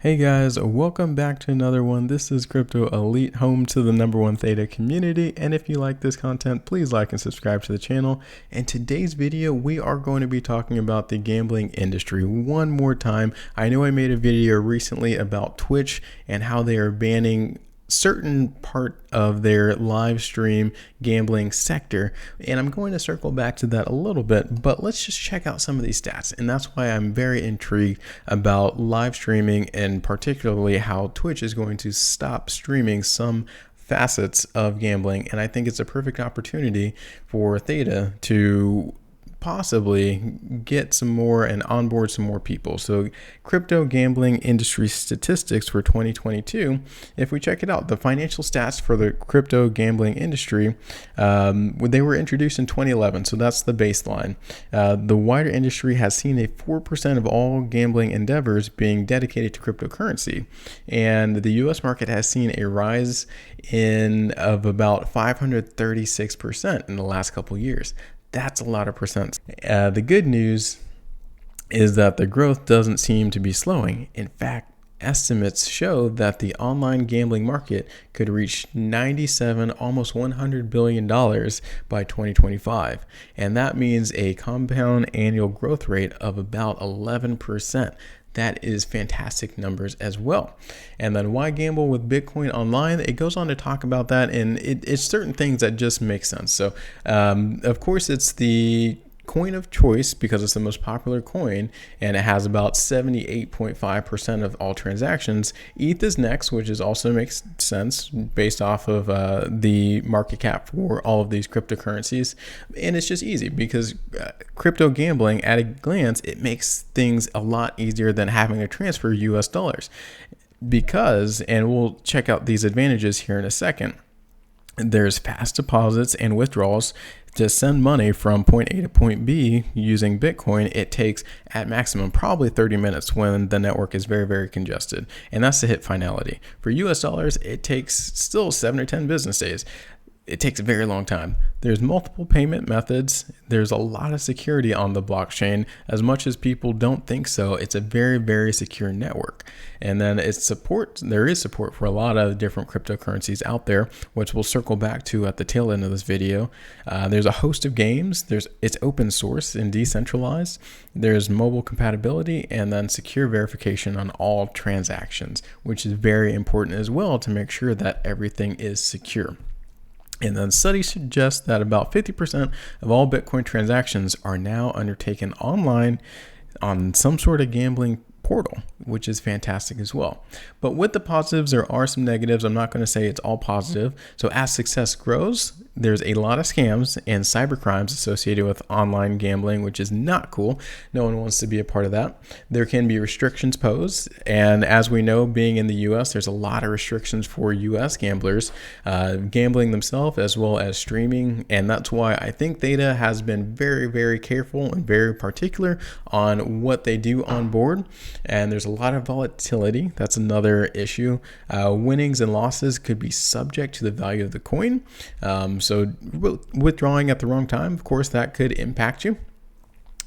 Hey guys, welcome back to another one. This is Crypto Elite, home to the #1 Theta community. And if you like this content, please like and subscribe to the channel. In today's video, we are going to be talking about the gambling industry one more time. I know I made a video recently about Twitch and how they are banning certain part of their live stream gambling sector, and I'm going to circle back to that a little bit, but let's just check out some of these stats. And that's why I'm very intrigued about live streaming, and particularly how Twitch is going to stop streaming some facets of gambling. And I think it's a perfect opportunity for Theta to possibly get some more and onboard some more people. So crypto gambling industry statistics for 2022, if we check it out, the financial stats for the crypto gambling industry, they were introduced in 2011. So that's the baseline. The wider industry has seen a 4% of all gambling endeavors being dedicated to cryptocurrency. And the US market has seen a rise of about 536% in the last couple years. That's a lot of percent. The good news is that the growth doesn't seem to be slowing. In fact, estimates show that the online gambling market could reach $97, almost $100 billion by 2025. And that means a compound annual growth rate of about 11%. That is fantastic numbers as well. And then why gamble with Bitcoin online? It goes on to talk about that, and it's certain things that just make sense. So, of course, it's the coin of choice because it's the most popular coin, and it has about 78.5% of all transactions. ETH is next, which also makes sense based off of the market cap for all of these cryptocurrencies. And it's just easy because crypto gambling, at a glance, it makes things a lot easier than having to transfer US dollars. Because, and we'll check out these advantages here in a second, there's fast deposits and withdrawals. To send money from point A to point B using Bitcoin, it takes at maximum probably 30 minutes when the network is very, very congested. And that's to hit finality. For US dollars, it takes still 7 or 10 business days. It takes a very long time. There's multiple payment methods. There's a lot of security on the blockchain. As much as people don't think so, it's a very, very secure network. And then there is support for a lot of different cryptocurrencies out there, which we'll circle back to at the tail end of this video. There's a host of games. It's open source and decentralized. There's mobile compatibility, and then secure verification on all transactions, which is very important as well to make sure that everything is secure. And then studies suggest that about 50% of all Bitcoin transactions are now undertaken online on some sort of gambling portal, which is fantastic as well. But with the positives, there are some negatives. I'm not going to say it's all positive. So as success grows, there's a lot of scams and cybercrimes associated with online gambling, which is not cool. No one wants to be a part of that. There can be restrictions posed. And as we know, being in the US, there's a lot of restrictions for US gamblers, gambling themselves as well as streaming. And that's why I think Theta has been very, very careful and very particular on what they do on board. And there's a lot of volatility. That's another issue. Winnings and losses could be subject to the value of the coin. So withdrawing at the wrong time, of course, that could impact you.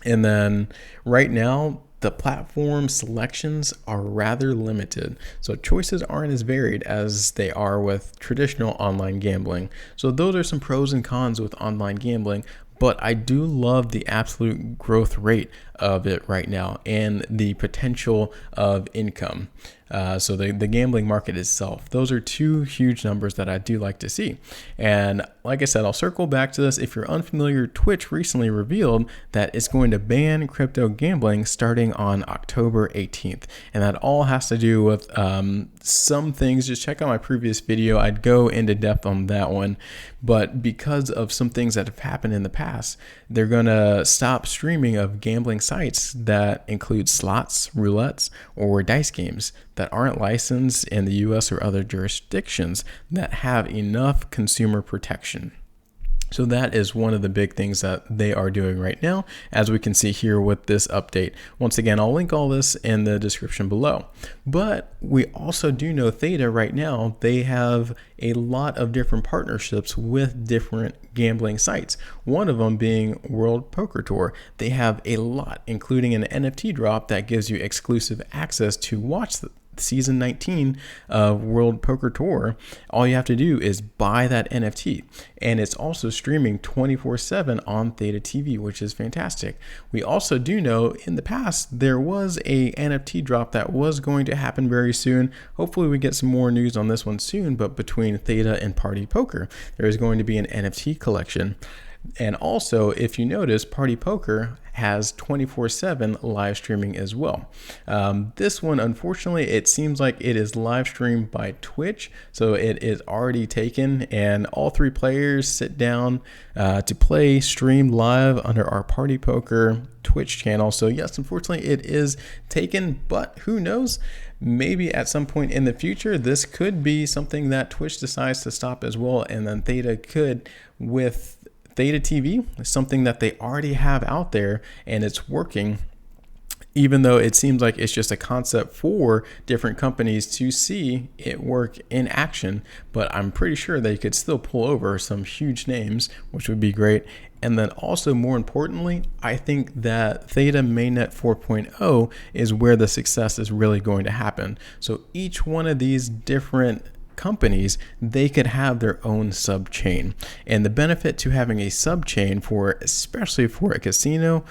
And then right now, the platform selections are rather limited. So choices aren't as varied as they are with traditional online gambling. So those are some pros and cons with online gambling. But I do love the absolute growth rate of it right now and the potential of income. So the gambling market itself, those are two huge numbers that I do like to see. And like I said, I'll circle back to this. If you're unfamiliar, Twitch recently revealed that it's going to ban crypto gambling starting on October 18th. And that all has to do with some things. Just check out my previous video. I'd go into depth on that one. But because of some things that have happened in the past, they're going to stop streaming of gambling sites that include slots, roulettes, or dice games that aren't licensed in the US or other jurisdictions that have enough consumer protection. So that is one of the big things that they are doing right now, as we can see here with this update. Once again, I'll link all this in the description below. But we also do know Theta right now, they have a lot of different partnerships with different gambling sites. One of them being World Poker Tour. They have a lot, including an NFT drop that gives you exclusive access to watch season 19 of World Poker Tour, all you have to do is buy that NFT. And it's also streaming 24/7 on Theta TV, which is fantastic. We also do know in the past there was a NFT drop that was going to happen very soon. Hopefully we get some more news on this one soon, but between Theta and Party Poker, there is going to be an NFT collection. And also, if you notice, Party Poker has 24/7 live streaming as well. This one, unfortunately, it seems like it is live streamed by Twitch, so it is already taken, and all three players sit down to play stream live under our Party Poker Twitch channel. So yes, unfortunately, it is taken, but who knows? Maybe at some point in the future, this could be something that Twitch decides to stop as well, and then Theta could, with Theta TV, something that they already have out there and it's working, even though it seems like it's just a concept for different companies to see it work in action. But I'm pretty sure they could still pull over some huge names, which would be great. And then also, more importantly, I think that Theta Mainnet 4.0 is where the success is really going to happen. So each one of these different companies, they could have their own sub chain, and the benefit to having a sub chain for, especially for a casino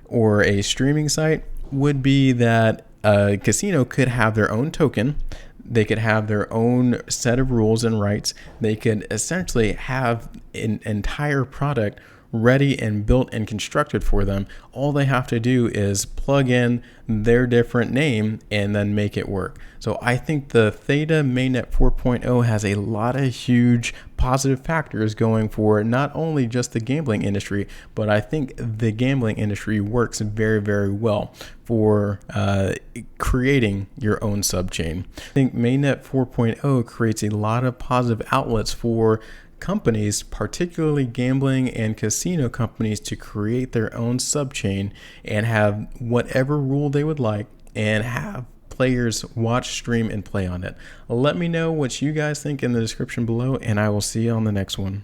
or a streaming site, would be that a casino could have their own token, they could have their own set of rules and rights, they could essentially have an entire product ready and built and constructed for them. All they have to do is plug in their different name and then make it work. So I think the Theta Mainnet 4.0 has a lot of huge positive factors going for not only just the gambling industry, but I think the gambling industry works very, very well for creating your own subchain. I think Mainnet 4.0 creates a lot of positive outlets for companies, particularly gambling and casino companies, to create their own subchain and have whatever rule they would like and have players watch, stream, and play on it. Let me know what you guys think in the description below, and I will see you on the next one.